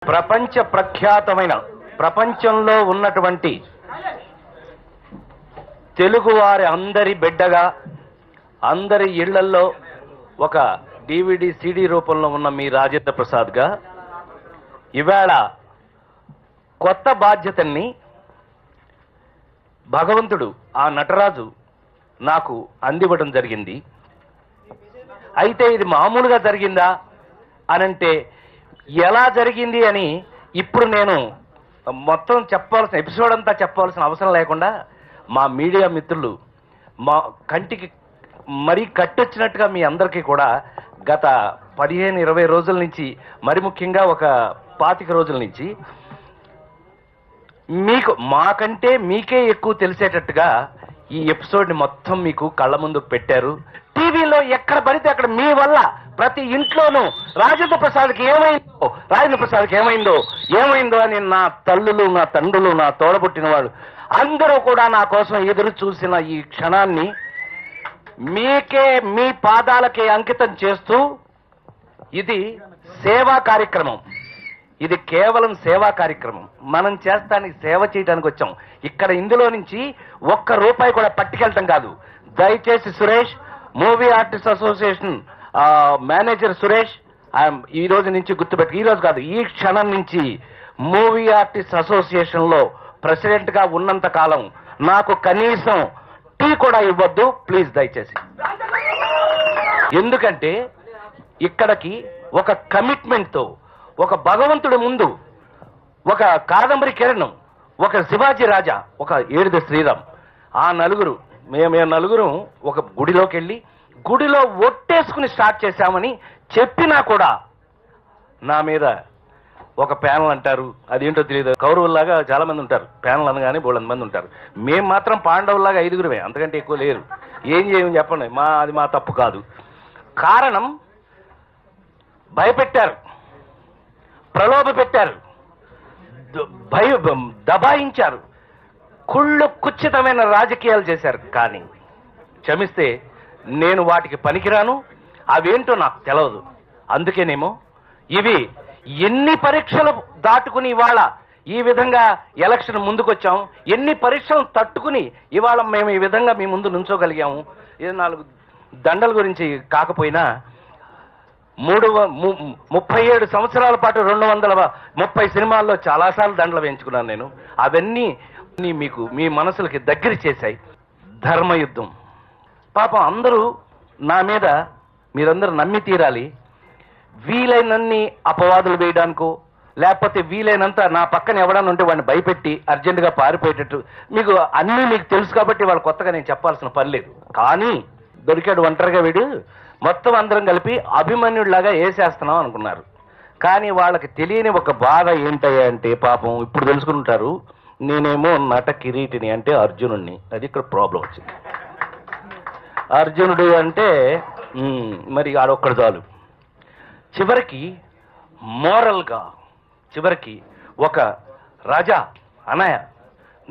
ప్రపంచ ప్రఖ్యాతమైన ప్రపంచంలో ఉన్నటువంటి తెలుగువారి అందరి బిడ్డగా అందరి ఇళ్లల్లో ఒక DVD CD రూపంలో ఉన్న మీ రాజేంద్ర ప్రసాద్గా ఇవాళ కొత్త బాధ్యతల్ని భగవంతుడు ఆ నటరాజు నాకు అందివ్వడం జరిగింది. అయితే ఇది మామూలుగా జరిగిందా అనంటే ఎలా జరిగింది అని ఇప్పుడు నేను మొత్తం చెప్పాల్సిన ఎపిసోడ్ అంతా చెప్పాల్సిన అవసరం లేకుండా మా మీడియా మిత్రులు మా కంటికి మరీ కట్టొచ్చినట్టుగా మీ అందరికీ కూడా గత 15-20 రోజుల నుంచి మరి ముఖ్యంగా ఒక 25 రోజుల నుంచి మీకు మాకంటే మీకే ఎక్కువ తెలిసేటట్టుగా ఈ ఎపిసోడ్ని మొత్తం మీకు కళ్ళ ముందు పెట్టారు. టీవీలో ఎక్కడ పడితే అక్కడ మీ వల్ల ప్రతి ఇంట్లోనూ రాజేంద్ర ప్రసాద్కి ఏమైందో అని నా తల్లులు, నా తండ్రులు, నా తోడబుట్టిన వాళ్ళు అందరూ కూడా నా కోసం ఎదురు చూసిన ఈ క్షణాన్ని మీకే, మీ పాదాలకే అంకితం చేస్తూ ఇది సేవా కార్యక్రమం. ఇది కేవలం సేవా కార్యక్రమం. మనం చేస్తానికి సేవ చేయడానికి వచ్చాం. ఇక్కడ ఇందులో నుంచి ₹1 కూడా పట్టుకెళ్ళటం కాదు. దయచేసి Suresh, movie artist association manager Suresh, ఈ రోజు నుంచి గుర్తుపెట్టు, ఈ రోజు కాదు ఈ క్షణం నుంచి మూవీ ఆర్టిస్ట్ అసోసియేషన్ లో ప్రెసిడెంట్ గా ఉన్నంత కాలం నాకు కనీసం టీ కూడా ఇవ్వద్దు ప్లీజ్, దయచేసి. ఎందుకంటే ఇక్కడికి ఒక కమిట్మెంట్ తో, ఒక భగవంతుడి ముందు, ఒక కాదంబరి కిరణం, ఒక శివాజీ రాజా, ఒక ఏడుద శ్రీరామ్, ఆ నలుగురు మేము నలుగురు ఒక గుడిలోకి వెళ్ళి గుడిలో ఒట్టేసుకుని స్టార్ట్ చేశామని చెప్పినా కూడా నా మీద ఒక ప్యానల్ అంటారు. అదేంటో తెలియదు. కౌరవుల్లాగా చాలా మంది ఉంటారు, ప్యానల్ అనగానే బోళ్ళంత మంది ఉంటారు. మేము మాత్రం పాండవుల్లాగా 5గురమే, అంతకంటే ఎక్కువ లేరు. ఏం చేయమని చెప్పండి, అది మా తప్పు కాదు. కారణం భయపెట్టారు, ప్రలోభ పెట్టారు, దబాయించారు, కుళ్ళు కుచ్చితమైన రాజకీయాలు చేశారు. కానీ క్షమిస్తే నేను వాటికి పనికిరాను, అవేంటో నాకు తెలవదు. అందుకేనేమో ఇవి ఎన్ని పరీక్షలు దాటుకుని ఇవాళ ఈ విధంగా ఎలక్షన్ ముందుకొచ్చాం, ఎన్ని పరీక్షలు తట్టుకుని ఇవాళ మేము ఈ విధంగా మీ ముందు నుంచోగలిగాము. 4 దండల గురించి కాకపోయినా 37 సంవత్సరాల పాటు 230 సినిమాల్లో చాలాసార్లు దండలు వేయించుకున్నాను నేను. అవన్నీ మీకు మీ మనసులకి దగ్గర చేశాయి. ధర్మయుద్ధం పాపం అందరూ నా మీద మీరందరూ నమ్మి తీరాలి. వీలైనన్ని అపవాదులు వేయడానికో లేకపోతే వీలైనంత నా పక్కన ఎవడన్నా ఉంటే వాడిని భయపెట్టి అర్జెంటుగా పారిపోయేటట్టు మీకు తెలుసు కాబట్టి వాళ్ళు కొత్తగా నేను చెప్పాల్సిన పని లేదు. కానీ దొరికాడు ఒంటరిగా వీడు, మొత్తం అందరం కలిపి అభిమన్యుడిలాగా వేసేస్తున్నాం అనుకున్నారు. కానీ వాళ్ళకి తెలియని ఒక బాధ ఏంటయ్యా అంటే పాపం ఇప్పుడు తెలుసుకుంటారు, నేనేమో నట కిరీటిని అంటే అర్జునుడిని. అది ఇక్కడ ప్రాబ్లం వచ్చింది. అర్జునుడు అంటే మరి ఆడొక్కడు చాలు. చివరికి మోరల్గా చివరికి ఒక రాజా అన్నయ్య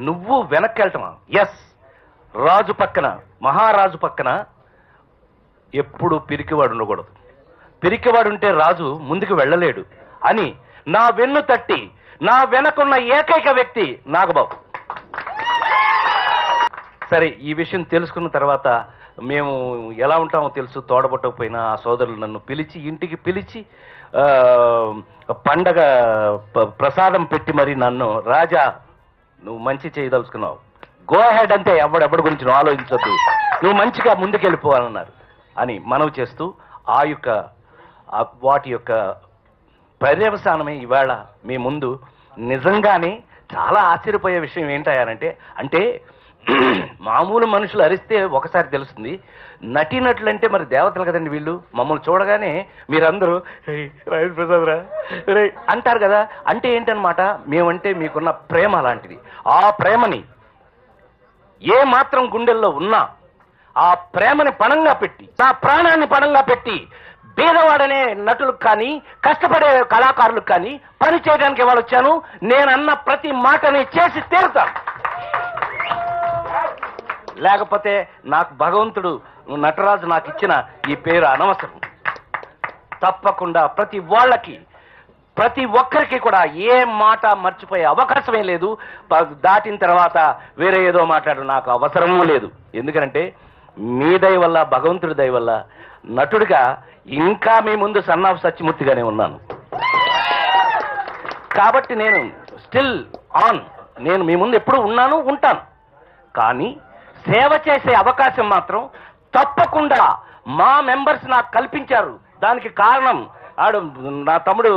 నువ్వు వెనక్కి వెళ్తావా? ఎస్, రాజు పక్కన, మహారాజు పక్కన ఎప్పుడు పిరికివాడు ఉండకూడదు. పిరికివాడుంటే రాజు ముందుకు వెళ్ళలేడు అని నా వెన్ను తట్టి నా వెనకున్న ఏకైక వ్యక్తి నాగబాబు. సరే, ఈ విషయం తెలుసుకున్న తర్వాత మేము ఎలా ఉంటామో తెలుసు. తోడబుట్టకపోయినా ఆ సోదరులు నన్ను పిలిచి ఇంటికి పిలిచి పండగ ప్రసాదం పెట్టి మరి నన్ను, రాజా నువ్వు మంచి చేయదలుచుకున్నావు, గో హెడ్ అంతే, ఎవడెవడి గురించి నువ్వు ఆలోచించొద్దు, నువ్వు మంచిగా ముందుకెళ్ళిపోవాలన్నారు అని మనవి చేస్తూ వాటి యొక్క పర్యవసానమే ఇవాళ మీ ముందు. నిజంగానే చాలా ఆశ్చర్యపోయే విషయం ఏంటంటే అంటే మామూలు మనుషులు అరిస్తే ఒకసారి తెలుస్తుంది, నటీనటులంటే మరి దేవతలు కదండి వీళ్ళు. మమ్మల్ని చూడగానే మీరందరూ ప్రసాద్ రా అంటారు కదా. అంటే ఏంటనమాట, మేమంటే మీకున్న ప్రేమ అలాంటిది. ఆ ప్రేమని ఏ మాత్రం గుండెల్లో ఉన్నా ఆ ప్రేమని పణంగా పెట్టి, నా ప్రాణాన్ని పణంగా పెట్టి బీదవాడనే నటులకు కానీ కష్టపడే కళాకారులకు కానీ పని చేయడానికి వాళ్ళు వచ్చాను. నేనన్న ప్రతి మాటని చేసి తీరుతాను. లేకపోతే నాకు భగవంతుడు నటరాజు నాకు ఇచ్చిన ఈ పేరు అనవసరం. తప్పకుండా ప్రతి వాళ్ళకి ప్రతి ఒక్కరికి కూడా ఏ మాట మర్చిపోయే అవకాశమే లేదు. దాటిన తర్వాత వేరే ఏదో మాట్లాడడం నాకు అవసరమూ లేదు. ఎందుకంటే మీ దయ వల్ల, భగవంతుడి దయ వల్ల నటుడిగా ఇంకా మీ ముందు సన్నాఫ్ సత్యమూర్తిగానే ఉన్నాను. కాబట్టి నేను స్టిల్ ఆన్, నేను మీ ముందు ఎప్పుడు ఉన్నాను, ఉంటాను. కానీ సేవ చేసే అవకాశం మాత్రం తప్పకుండా మా మెంబర్స్ నాకు కల్పించారు. దానికి కారణం ఆడు నా తమ్ముడు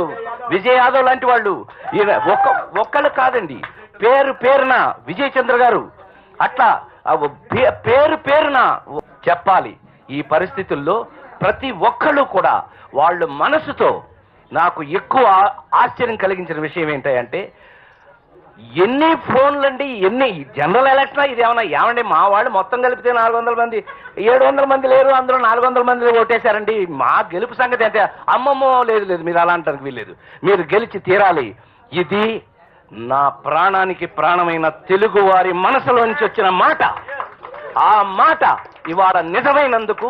విజయ్ యాదవ్ లాంటి వాళ్ళు, ఒక్కళ్ళు కాదండి, పేరు పేరున విజయ్ చంద్ర గారు, అట్లా పేరు పేరున చెప్పాలి. ఈ పరిస్థితుల్లో ప్రతి ఒక్కళ్ళు కూడా వాళ్ళు మనసుతో నాకు ఎక్కువ ఆశ్చర్యం కలిగించిన విషయం ఏంటంటే, ఎన్ని ఫోన్లండి, ఎన్ని జనరల్ ఎలక్షన్ ఇది ఏమండి మా వాళ్ళు మొత్తం కలిపితే 400 మంది, 700 మంది లేరు, అందులో 400 మంది ఓటేశారండి, మా గెలుపు సంగతి అంటే అమ్మమ్మో లేదు మీరు అలా అంటానికి వీల్లేదు, మీరు గెలిచి తీరాలి. ఇది నా ప్రాణానికి ప్రాణమైన తెలుగు వారి మనసులోంచి వచ్చిన మాట. ఆ మాట ఇవాళ నిజమైనందుకు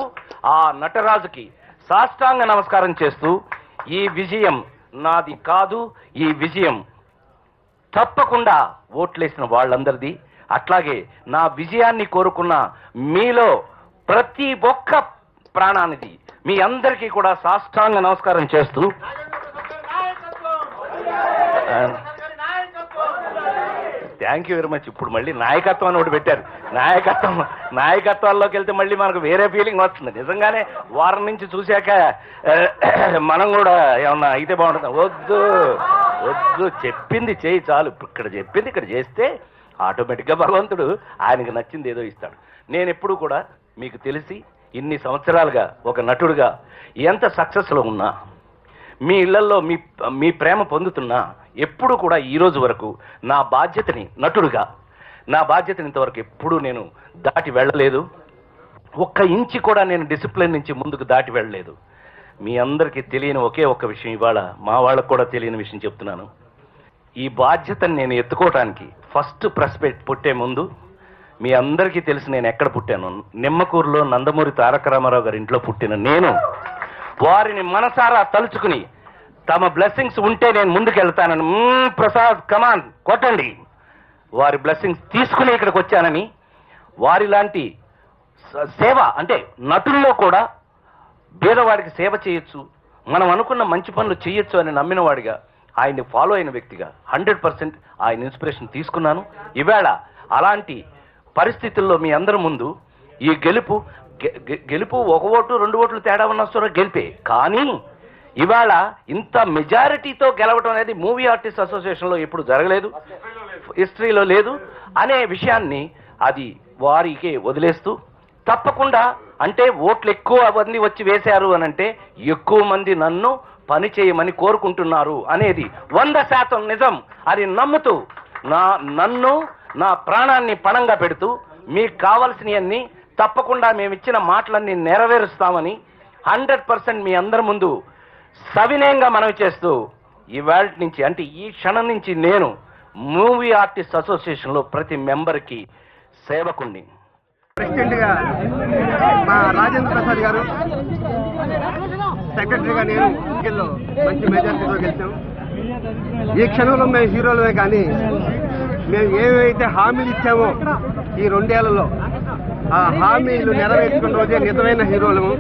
ఆ నటరాజుకి సాష్టాంగ నమస్కారం చేస్తూ, ఈ విజయం నాది కాదు, ఈ విజయం తప్పకుండా ఓట్లేసిన వాళ్ళందరిది. అట్లాగే నా విజయాన్ని కోరుకున్న మీలో ప్రతి ఒక్క ప్రాణానిది. మీ అందరికీ కూడా సాష్టాంగ నమస్కారం చేస్తూ, థ్యాంక్ యూ వెరీ మచ్. ఇప్పుడు మళ్ళీ నాయకత్వం అని ఒకటి పెట్టారు. నాయకత్వాల్లోకి వెళ్తే మళ్ళీ మనకు వేరే ఫీలింగ్ వస్తుంది. నిజంగానే వారం నుంచి చూశాక మనం కూడా ఏమన్నా అయితే బాగుంటుంది. వద్దు చెప్పింది చేయి చాలు. ఇక్కడ చెప్పింది ఇక్కడ చేస్తే ఆటోమేటిక్గా భగవంతుడు ఆయనకు నచ్చింది ఏదో ఇస్తాడు. నేను ఎప్పుడు కూడా మీకు తెలిసి ఇన్ని సంవత్సరాలుగా ఒక నటుడుగా ఎంత సక్సెస్లో ఉన్నా, మీ ఇళ్లలో మీ ప్రేమ పొందుతున్నా, ఎప్పుడు కూడా ఈ రోజు వరకు నా బాధ్యతని నటుడుగా నా బాధ్యతని ఇంతవరకు ఎప్పుడూ నేను దాటి వెళ్ళలేదు. ఒక్క ఇంచి కూడా నేను డిసిప్లిన్ నుంచి ముందుకు దాటి వెళ్ళలేదు. మీ అందరికీ తెలియని ఒకే ఒక్క విషయం, ఇవాళ మా వాళ్ళకు కూడా తెలియని విషయం చెప్తున్నాను. ఈ బాధ్యతను నేను ఎత్తుకోవటానికి ఫస్ట్ ప్రెస్ పుట్టే ముందు మీ అందరికీ తెలిసి నేను ఎక్కడ పుట్టాను. నిమ్మకూరులో నందమూరి తారక రామారావు గారి ఇంట్లో పుట్టిన నేను వారిని మనసారా తలుచుకుని తమ బ్లెస్సింగ్స్ ఉంటే నేను ముందుకెళ్తానని, ప్రసాద్ కమాన్ కొట్టండి, వారి బ్లెస్సింగ్స్ తీసుకుని ఇక్కడికి వచ్చానని, వారిలాంటి సేవ అంటే నటుల్లో కూడా పేదవాడికి సేవ చేయొచ్చు, మనం అనుకున్న మంచి పనులు చేయొచ్చు అని నమ్మిన వాడిగా, ఆయన్ని ఫాలో అయిన వ్యక్తిగా 100% ఆయన ఇన్స్పిరేషన్ తీసుకున్నాను. ఈవేళ అలాంటి పరిస్థితుల్లో మీ అందరి ముందు ఈ గెలుపు 1 ఓటు 2 ఓట్లు తేడా ఉన్న సరే గెలిపే, కానీ ఇవాళ ఇంత మెజారిటీతో గెలవడం అనేది మూవీ ఆర్టిస్ట్ అసోసియేషన్లో ఎప్పుడు జరగలేదు, హిస్టరీలో లేదు అనే విషయాన్ని అది వారికి వదిలేస్తూ, తప్పకుండా అంటే ఓట్లు ఎక్కువ మంది వచ్చి వేశారు అని అంటే ఎక్కువ మంది నన్ను పని చేయమని కోరుకుంటున్నారు అనేది 100% నిజం. అది నమ్ముతూ నన్ను నా ప్రాణాన్ని పణంగా పెడుతూ మీకు కావాల్సినవన్నీ తప్పకుండా మేమిచ్చిన మాటలన్నీ నెరవేరుస్తామని 100% మీ అందరి ముందు సవినయంగా మనవి చేస్తూ, ఇవాళ నుంచి అంటే ఈ క్షణం నుంచి నేను మూవీ ఆర్టిస్ట్ అసోసియేషన్లో ప్రతి మెంబర్కి సేవకుణ్ణి. ప్రెసిడెంట్గా మా రాజేంద్ర ప్రసాద్ గారు, సెక్రటరీగా నేను మంచి మెజార్టీతో గెలిచాం. ఈ క్షణంలో మేము హీరోలమే, కానీ మేము ఏవైతే హామీలు ఇచ్చామో ఈ 2 ఏళ్లలో ఆ హామీలు నెరవేర్చుకున్న రోజే నిజమైన హీరోలము.